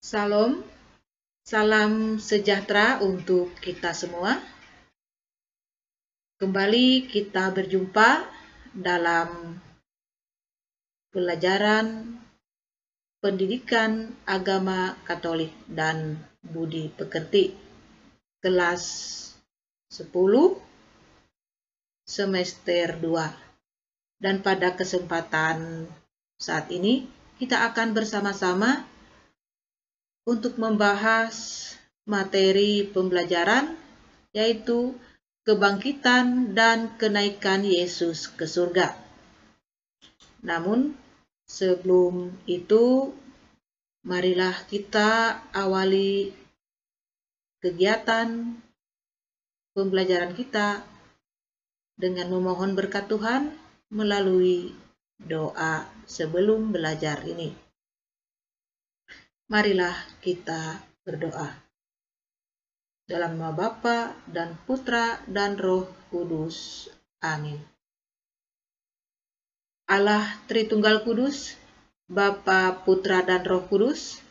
Salam, salam sejahtera untuk kita semua. Kembali kita berjumpa dalam pelajaran pendidikan agama Katolik dan budi pekerti kelas 10 semester 2. Dan pada kesempatan saat ini kita akan bersama-sama untuk membahas materi pembelajaran yaitu kebangkitan dan kenaikan Yesus ke surga. Namun sebelum itu, marilah kita awali kegiatan pembelajaran kita dengan memohon berkat Tuhan melalui doa sebelum belajar ini. Marilah kita berdoa. Dalam nama Bapa dan Putra dan Roh Kudus. Amin. Allah Tritunggal Kudus, Bapa, Putra, dan Roh Kudus,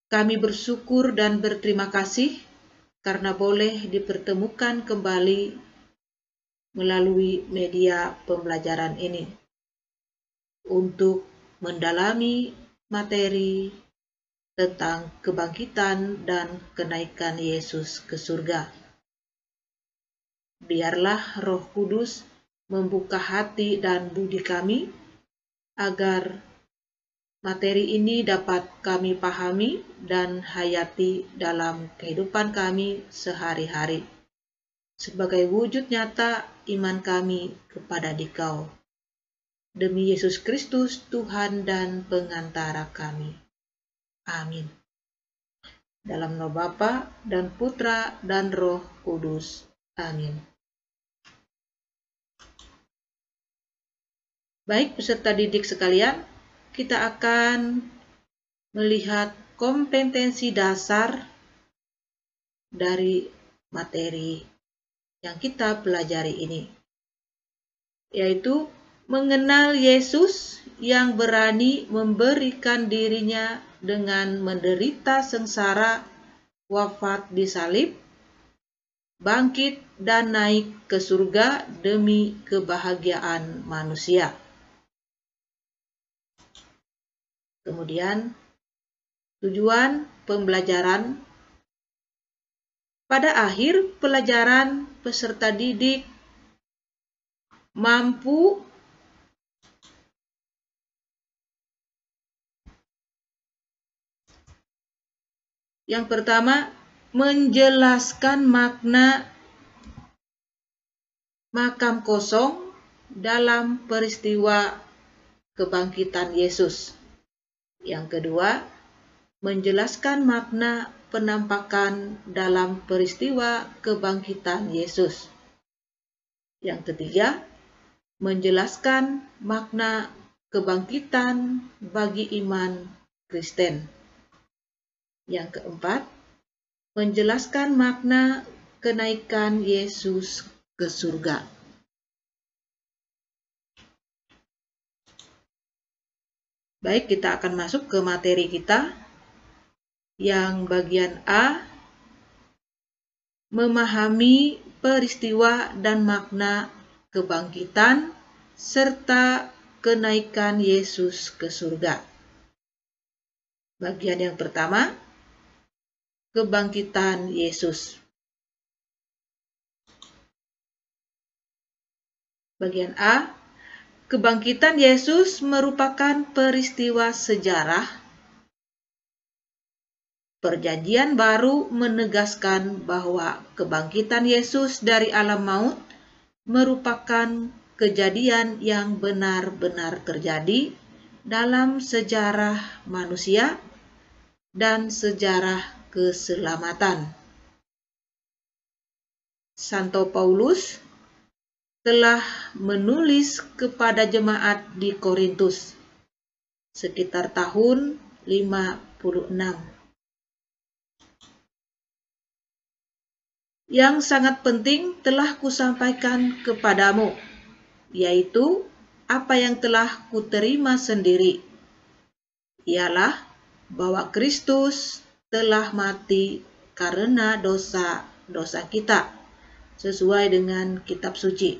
kami bersyukur dan berterima kasih karena boleh dipertemukan kembali melalui media pembelajaran ini untuk mendalami materi tentang kebangkitan dan kenaikan Yesus ke surga. Biarlah Roh Kudus membuka hati dan budi kami agar materi ini dapat kami pahami dan hayati dalam kehidupan kami sehari-hari sebagai wujud nyata iman kami kepada Dikau. Demi Yesus Kristus, Tuhan dan pengantara kami. Amin. Dalam nama Bapa dan Putra dan Roh Kudus. Amin. Baik peserta didik sekalian, kita akan melihat kompetensi dasar dari materi yang kita pelajari ini, yaitu mengenal Yesus yang berani memberikan dirinya dengan menderita sengsara, wafat di salib, bangkit dan naik ke surga demi kebahagiaan manusia. Kemudian, tujuan pembelajaran. Pada akhir pelajaran, peserta didik mampu yang pertama, menjelaskan makna makam kosong dalam peristiwa kebangkitan Yesus. Yang kedua, menjelaskan makna penampakan dalam peristiwa kebangkitan Yesus. Yang ketiga, menjelaskan makna kebangkitan bagi iman Kristen. Yang keempat, menjelaskan makna kenaikan Yesus ke surga. Baik, kita akan masuk ke materi kita. Yang bagian A, memahami peristiwa dan makna kebangkitan serta kenaikan Yesus ke surga. Bagian yang pertama, kebangkitan Yesus. Bagian A, kebangkitan Yesus merupakan peristiwa sejarah. Perjanjian Baru menegaskan bahwa kebangkitan Yesus dari alam maut merupakan kejadian yang benar-benar terjadi dalam sejarah manusia dan sejarah keselamatan. Santo Paulus telah menulis kepada jemaat di Korintus sekitar tahun 56. Yang sangat penting telah kusampaikan kepadamu, yaitu apa yang telah kuterima sendiri, ialah bahwa Kristus telah mati karena dosa-dosa kita, sesuai dengan kitab suci.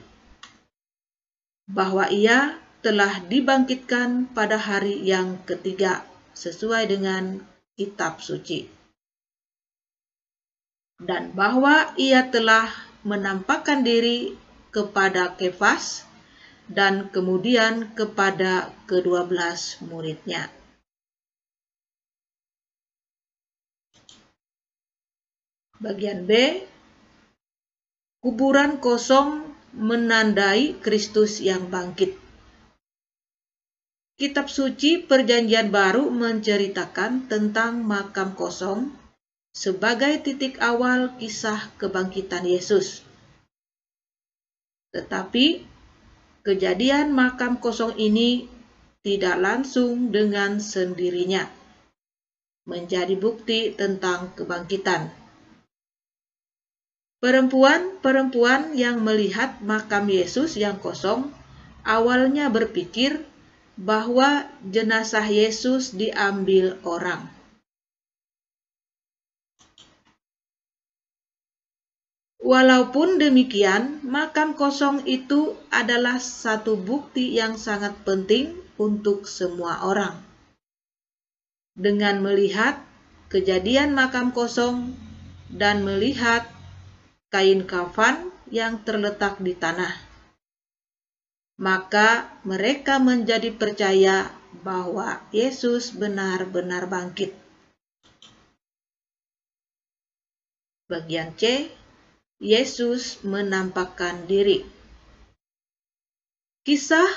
Bahwa Ia telah dibangkitkan pada hari yang ketiga, sesuai dengan kitab suci. Dan bahwa Ia telah menampakkan diri kepada Kefas dan kemudian kepada ke-12 muridnya. Bagian B, kuburan kosong menandai Kristus yang bangkit. Kitab suci Perjanjian Baru menceritakan tentang makam kosong sebagai titik awal kisah kebangkitan Yesus. Tetapi kejadian makam kosong ini tidak langsung dengan sendirinya menjadi bukti tentang kebangkitan. Perempuan-perempuan yang melihat makam Yesus yang kosong awalnya berpikir bahwa jenazah Yesus diambil orang. Walaupun demikian, makam kosong itu adalah satu bukti yang sangat penting untuk semua orang. Dengan melihat kejadian makam kosong dan melihat kain kafan yang terletak di tanah, maka mereka menjadi percaya bahwa Yesus benar-benar bangkit. Bagian C, Yesus menampakkan diri. Kisah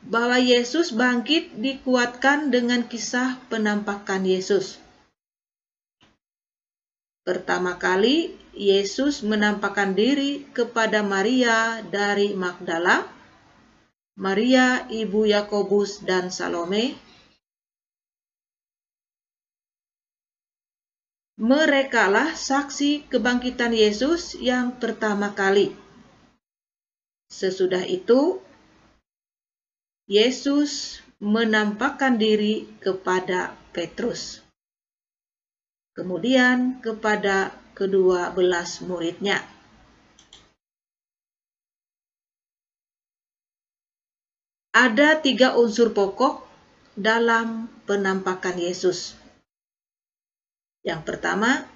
bahwa Yesus bangkit dikuatkan dengan kisah penampakan Yesus. Pertama kali, Yesus menampakkan diri kepada Maria dari Magdala, Maria ibu Yakobus dan Salome. Merekalah saksi kebangkitan Yesus yang pertama kali. Sesudah itu, Yesus menampakkan diri kepada Petrus, kemudian kepada ke-12 muridnya. Ada 3 unsur pokok dalam penampakan Yesus. Yang pertama,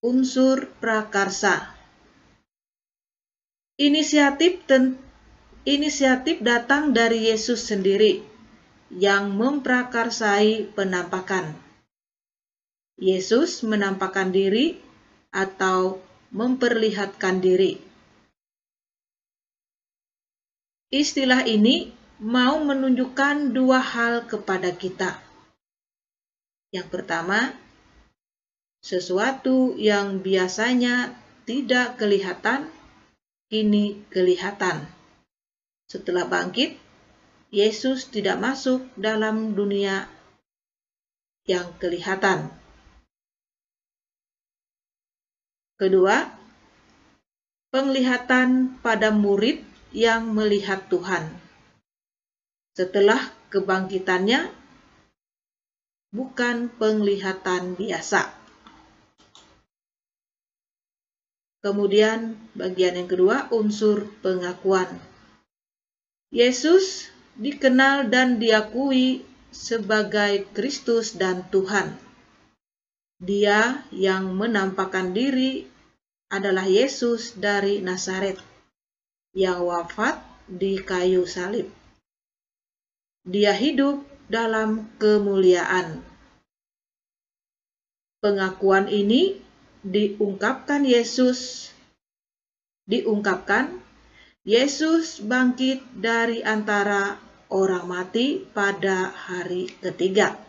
unsur prakarsa. Inisiatif datang dari Yesus sendiri yang memprakarsai penampakan. Yesus menampakkan diri atau memperlihatkan diri. Istilah ini mau menunjukkan 2 hal kepada kita. Yang pertama, sesuatu yang biasanya tidak kelihatan, kini kelihatan. Setelah bangkit, Yesus tidak masuk dalam dunia yang kelihatan. Kedua, penglihatan pada murid yang melihat Tuhan. Setelah kebangkitannya, bukan penglihatan biasa. Kemudian bagian yang kedua, unsur pengakuan. Yesus dikenal dan diakui sebagai Kristus dan Tuhan. Dia yang menampakkan diri adalah Yesus dari Nazaret yang wafat di kayu salib. Dia hidup dalam kemuliaan. Pengakuan ini diungkapkan Yesus bangkit dari antara orang mati pada hari ketiga.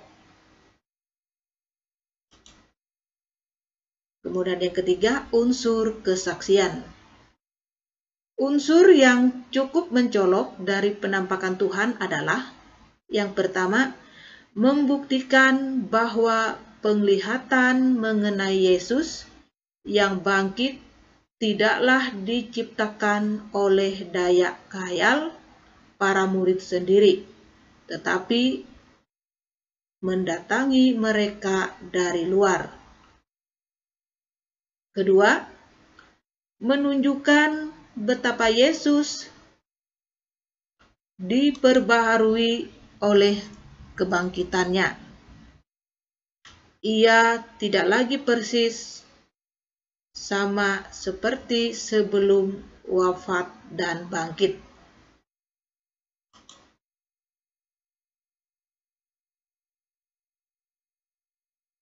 Kemudian yang ketiga, unsur kesaksian. Unsur yang cukup mencolok dari penampakan Tuhan adalah yang pertama, membuktikan bahwa penglihatan mengenai Yesus yang bangkit tidaklah diciptakan oleh daya khayal para murid sendiri, tetapi mendatangi mereka dari luar. Kedua, menunjukkan betapa Yesus diperbaharui oleh kebangkitannya. Ia tidak lagi persis sama seperti sebelum wafat dan bangkit.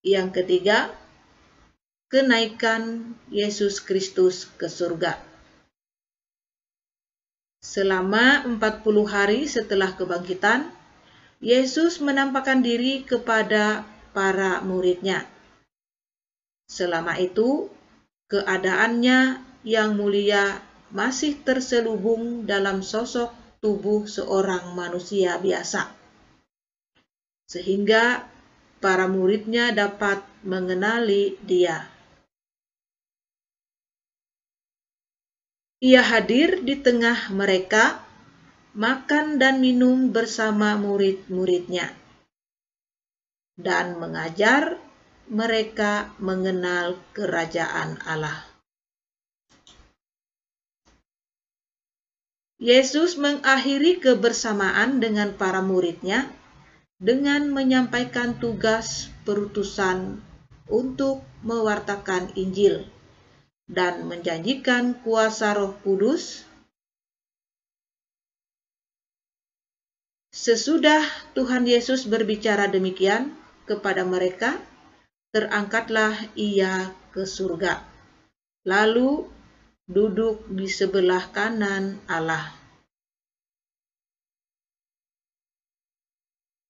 Yang ketiga, kenaikan Yesus Kristus ke surga. Selama 40 hari setelah kebangkitan, Yesus menampakkan diri kepada para murid-Nya. Selama itu, keadaannya yang mulia masih terselubung dalam sosok tubuh seorang manusia biasa, sehingga para murid-Nya dapat mengenali Dia. Ia hadir di tengah mereka, makan dan minum bersama murid-murid-Nya, dan mengajar mereka mengenal kerajaan Allah. Yesus mengakhiri kebersamaan dengan para murid-Nya dengan menyampaikan tugas perutusan untuk mewartakan Injil dan menjanjikan kuasa Roh Kudus. Sesudah Tuhan Yesus berbicara demikian kepada mereka, terangkatlah Ia ke surga, lalu duduk di sebelah kanan Allah.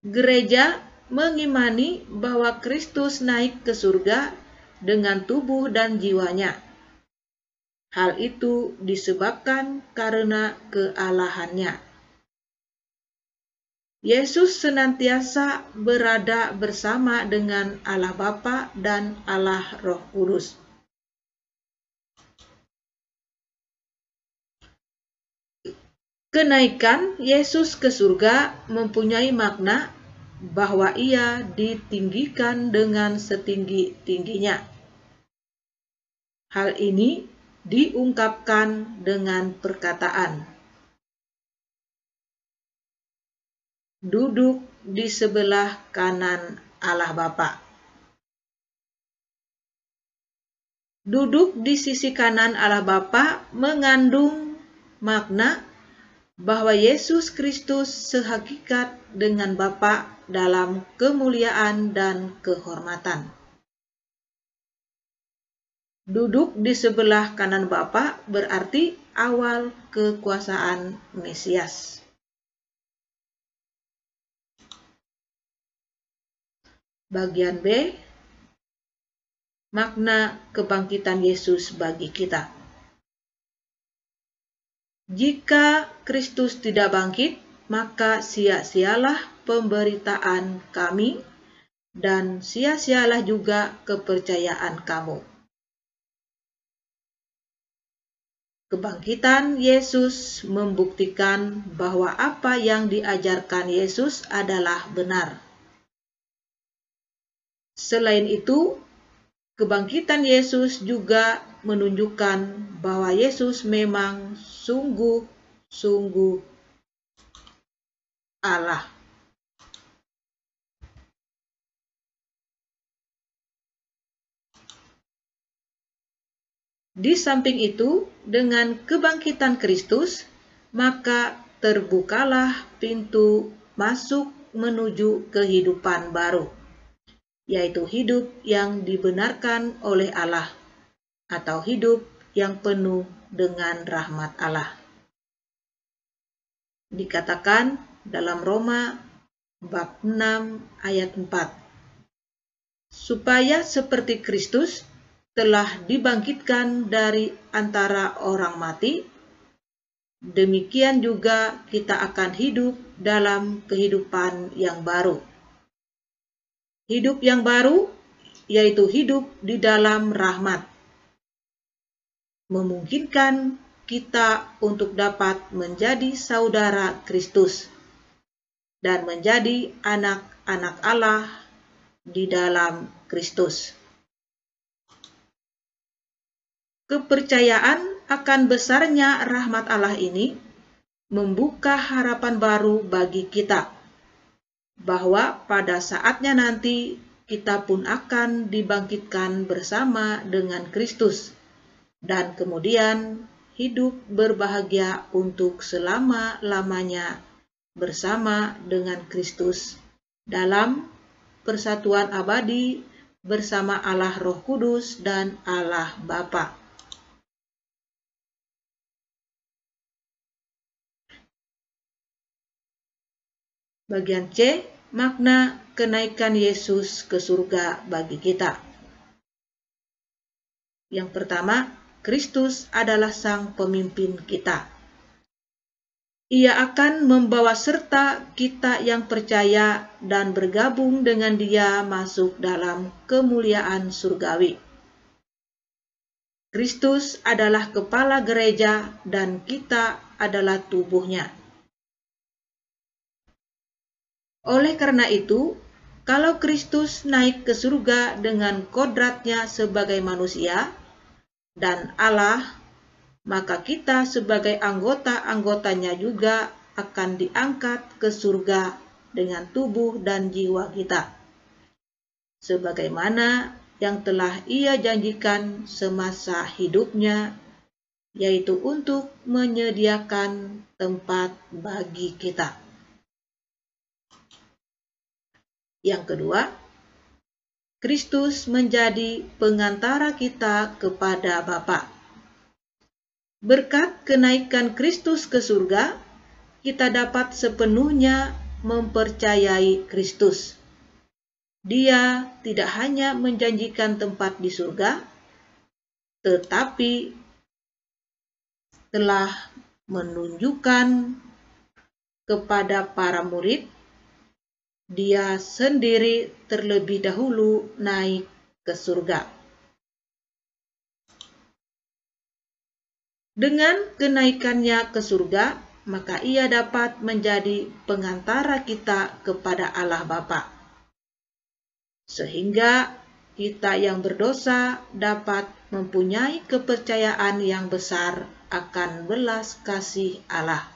Gereja mengimani bahwa Kristus naik ke surga dengan tubuh dan jiwanya. Hal itu disebabkan karena kealahannya. Yesus senantiasa berada bersama dengan Allah Bapa dan Allah Roh Kudus. Kenaikan Yesus ke surga mempunyai makna bahwa Ia ditinggikan dengan setinggi-tingginya. Hal ini diungkapkan dengan perkataan, duduk di sebelah kanan Allah Bapa. Duduk di sisi kanan Allah Bapa mengandung makna bahwa Yesus Kristus sehakikat dengan Bapa dalam kemuliaan dan kehormatan. Duduk di sebelah kanan Bapa berarti awal kekuasaan Mesias. Bagian B, makna kebangkitan Yesus bagi kita. Jika Kristus tidak bangkit, maka sia-sialah pemberitaan kami dan sia-sialah juga kepercayaan kamu. Kebangkitan Yesus membuktikan bahwa apa yang diajarkan Yesus adalah benar. Selain itu, kebangkitan Yesus juga menunjukkan bahwa Yesus memang sungguh-sungguh Allah. Di samping itu, dengan kebangkitan Kristus, maka terbukalah pintu masuk menuju kehidupan baru, yaitu hidup yang dibenarkan oleh Allah, atau hidup yang penuh dengan rahmat Allah. Dikatakan dalam Roma bab 6 ayat 4, supaya seperti Kristus telah dibangkitkan dari antara orang mati, demikian juga kita akan hidup dalam kehidupan yang baru. Hidup yang baru yaitu hidup di dalam rahmat, memungkinkan kita untuk dapat menjadi saudara Kristus dan menjadi anak anak Allah di dalam Kristus. Kepercayaan akan besarnya rahmat Allah ini membuka harapan baru bagi kita, bahwa pada saatnya nanti kita pun akan dibangkitkan bersama dengan Kristus, dan kemudian hidup berbahagia untuk selama-lamanya bersama dengan Kristus dalam persatuan abadi bersama Allah Roh Kudus dan Allah Bapa. Bagian C, makna kenaikan Yesus ke surga bagi kita. Yang pertama, Kristus adalah sang pemimpin kita. Ia akan membawa serta kita yang percaya dan bergabung dengan Dia masuk dalam kemuliaan surgawi. Kristus adalah kepala gereja dan kita adalah tubuhnya. Oleh karena itu, kalau Kristus naik ke surga dengan kodratnya sebagai manusia dan Allah, maka kita sebagai anggota-anggotanya juga akan diangkat ke surga dengan tubuh dan jiwa kita, sebagaimana yang telah Ia janjikan semasa hidupnya, yaitu untuk menyediakan tempat bagi kita. Yang kedua, Kristus menjadi pengantara kita kepada Bapa. Berkat kenaikan Kristus ke surga, kita dapat sepenuhnya mempercayai Kristus. Dia tidak hanya menjanjikan tempat di surga, tetapi telah menunjukkan kepada para murid Dia sendiri terlebih dahulu naik ke surga. Dengan kenaikannya ke surga, maka Ia dapat menjadi pengantara kita kepada Allah Bapa, sehingga kita yang berdosa dapat mempunyai kepercayaan yang besar akan belas kasih Allah.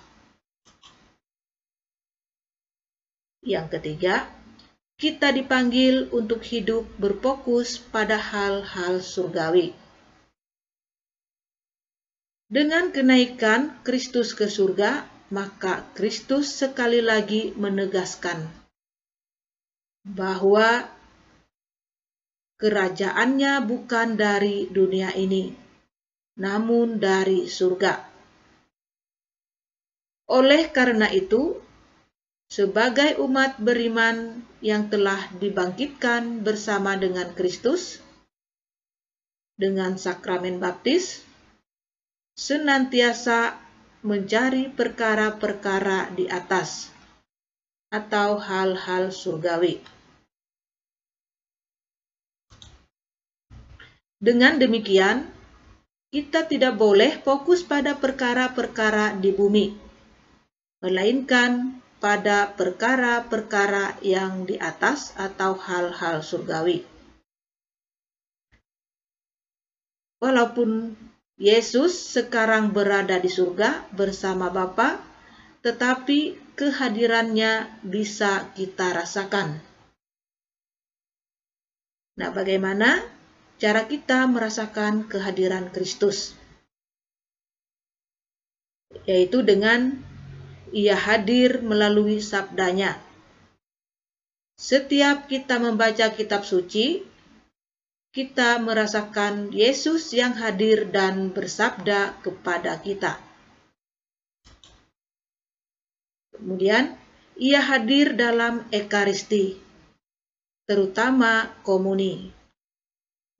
Yang ketiga, kita dipanggil untuk hidup berfokus pada hal-hal surgawi. Dengan kenaikan Kristus ke surga, maka Kristus sekali lagi menegaskan bahwa kerajaannya bukan dari dunia ini, namun dari surga. Oleh karena itu, sebagai umat beriman yang telah dibangkitkan bersama dengan Kristus dengan sakramen baptis, senantiasa mencari perkara-perkara di atas atau hal-hal surgawi. Dengan demikian, kita tidak boleh fokus pada perkara-perkara di bumi, melainkan pada perkara-perkara yang di atas atau hal-hal surgawi. Walaupun Yesus sekarang berada di surga bersama Bapa, tetapi kehadirannya bisa kita rasakan. Nah, bagaimana cara kita merasakan kehadiran Kristus? Yaitu dengan Ia hadir melalui sabdanya. Setiap kita membaca kitab suci, kita merasakan Yesus yang hadir dan bersabda kepada kita. Kemudian, Ia hadir dalam Ekaristi, terutama komuni,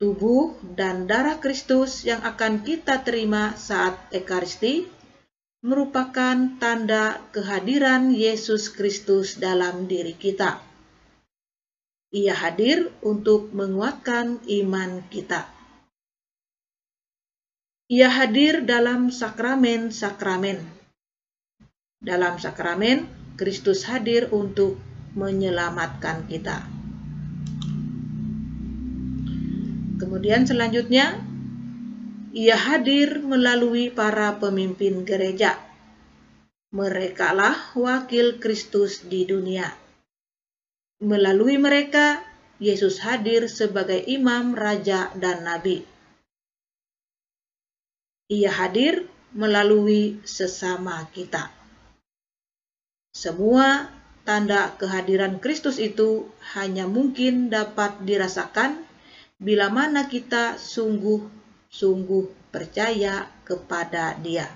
tubuh dan darah Kristus yang akan kita terima saat Ekaristi, merupakan tanda kehadiran Yesus Kristus dalam diri kita. Ia hadir untuk menguatkan iman kita. Ia hadir dalam sakramen-sakramen. Dalam sakramen, Kristus hadir untuk menyelamatkan kita. Kemudian selanjutnya, Ia hadir melalui para pemimpin gereja. Merekalah wakil Kristus di dunia. Melalui mereka, Yesus hadir sebagai imam, raja, dan nabi. Ia hadir melalui sesama kita. Semua tanda kehadiran Kristus itu hanya mungkin dapat dirasakan bila mana kita sungguh-sungguh percaya kepada Dia.